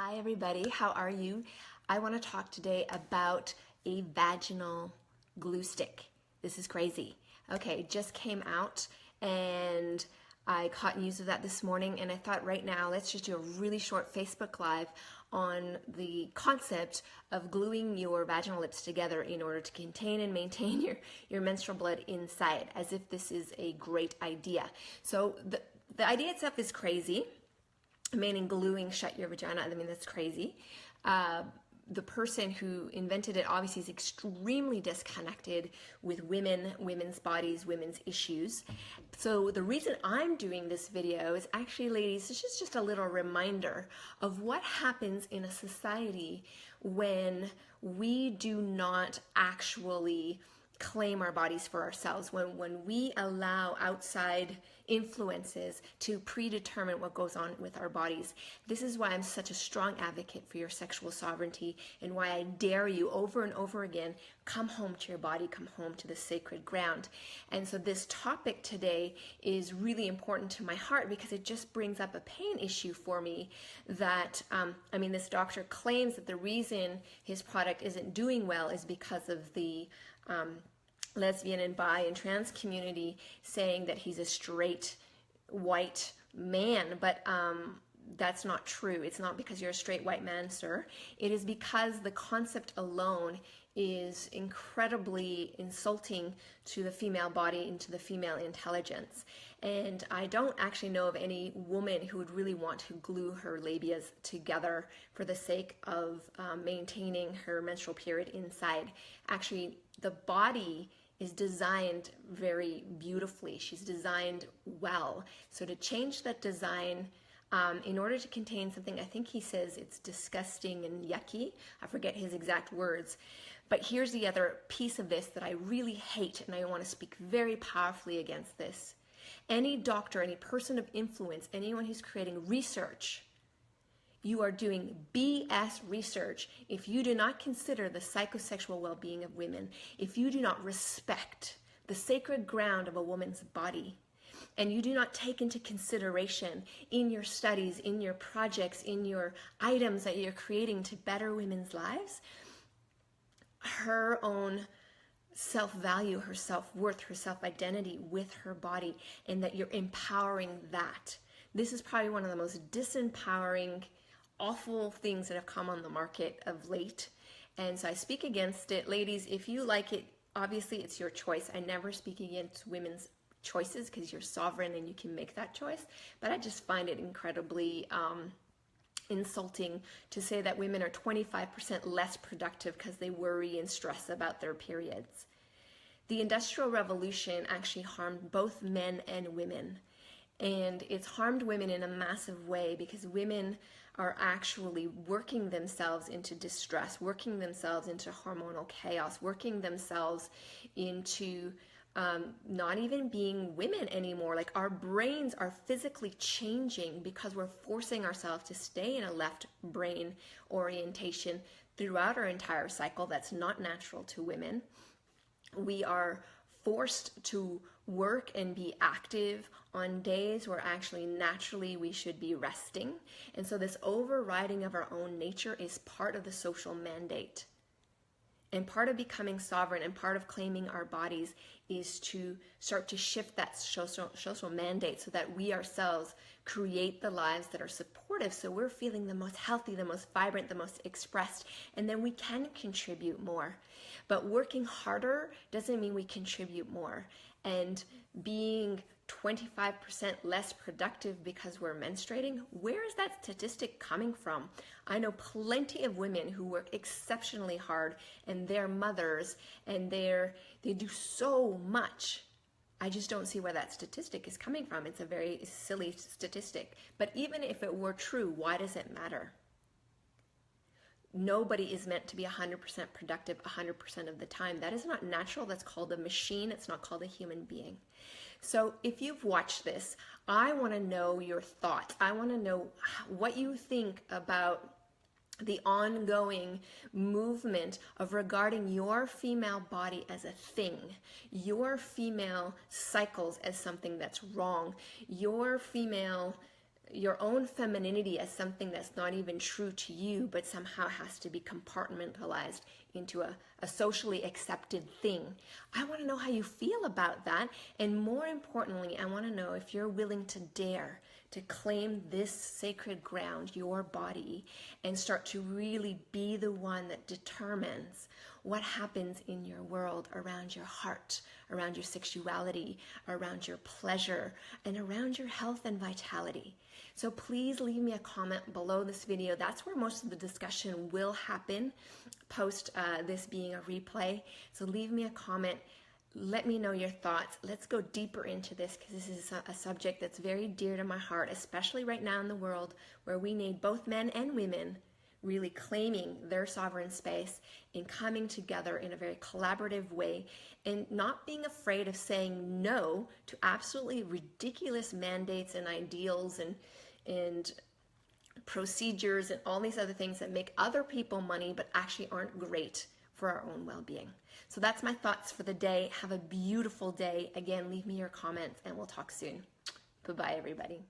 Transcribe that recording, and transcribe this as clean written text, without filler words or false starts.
Hi everybody, how are you? I want to talk today about a vaginal glue stick. This is crazy. Okay, it just came out and I caught news of that this morning, and I thought right now let's just do a really short Facebook Live on the concept of gluing your vaginal lips together in order to contain and maintain your menstrual blood inside, as if this is a great idea. So the idea itself is crazy, meaning gluing shut your vagina. I mean, that's crazy. The person who invented it obviously is extremely disconnected with women's bodies, women's issues. So the reason I'm doing this video is actually, ladies, this is just a little reminder of what happens in a society when we do not actually claim our bodies for ourselves, when we allow outside influences to predetermine what goes on with our bodies. This is why I'm such a strong advocate for your sexual sovereignty, and why I dare you over and over again, come home to your body, come home to the sacred ground. And so this topic today is really important to my heart because it just brings up a pain issue for me that, this doctor claims that the reason his product isn't doing well is because of the lesbian and bi and trans community saying that he's a straight white man, but that's not true. It's not because you're a straight white man, sir. It is because the concept alone is incredibly insulting to the female body and to the female intelligence. And I don't actually know of any woman who would really want to glue her labias together for the sake of maintaining her menstrual period inside. Actually, the body is designed very beautifully. She's designed well. So to change that design in order to contain something, I think he says it's disgusting and yucky. I forget his exact words. But here's the other piece of this that I really hate, and I want to speak very powerfully against this. Any doctor, any person of influence, anyone who's creating research, you are doing BS research if you do not consider the psychosexual well-being of women, if you do not respect the sacred ground of a woman's body, and you do not take into consideration in your studies, in your projects, in your items that you're creating to better women's lives, her own self-value, her self-worth, her self-identity with her body, and that you're empowering that. This is probably one of the most disempowering, awful things that have come on the market of late. And so I speak against it. Ladies, if you like it, obviously it's your choice. I never speak against women's choices because you're sovereign and you can make that choice. But I just find it incredibly insulting to say that women are 25% less productive because they worry and stress about their periods. The Industrial Revolution actually harmed both men and women. And it's harmed women in a massive way because women are actually working themselves into distress, working themselves into hormonal chaos, working themselves into not even being women anymore. Like, our brains are physically changing because we're forcing ourselves to stay in a left brain orientation throughout our entire cycle. That's not natural to women. We are forced to work and be active on days where actually naturally we should be resting. And so this overriding of our own nature is part of the social mandate. And part of becoming sovereign and part of claiming our bodies is to start to shift that social mandate so that we ourselves create the lives that are supportive, so we're feeling the most healthy, the most vibrant, the most expressed, and then we can contribute more. But working harder doesn't mean we contribute more. And being 25% less productive because we're menstruating, where is that statistic coming from? I know plenty of women who work exceptionally hard, and they're mothers, and they do so much. I just don't see where that statistic is coming from. It's a very silly statistic. But even if it were true, why does it matter? Nobody is meant to be 100% productive 100% of the time. That is not natural. That's called a machine. It's not called a human being. So if you've watched this, I want to know your thoughts. I want to know what you think about the ongoing movement of regarding your female body as a thing, your female cycles as something that's wrong, your female your own femininity as something that's not even true to you, but somehow has to be compartmentalized into a socially accepted thing. I want to know how you feel about that. And more importantly, I want to know if you're willing to dare to claim this sacred ground, your body, and start to really be the one that determines what happens in your world, around your heart, around your sexuality, around your pleasure, and around your health and vitality. So please leave me a comment below this video. That's where most of the discussion will happen post this being a replay. So leave me a comment. Let me know your thoughts. Let's go deeper into this, because this is a subject that's very dear to my heart, especially right now in the world where we need both men and women really claiming their sovereign space and coming together in a very collaborative way, and not being afraid of saying no to absolutely ridiculous mandates and ideals and procedures and all these other things that make other people money but actually aren't great for our own well-being. So that's my thoughts for the day. Have a beautiful day. Again, leave me your comments and we'll talk soon. Bye-bye, everybody.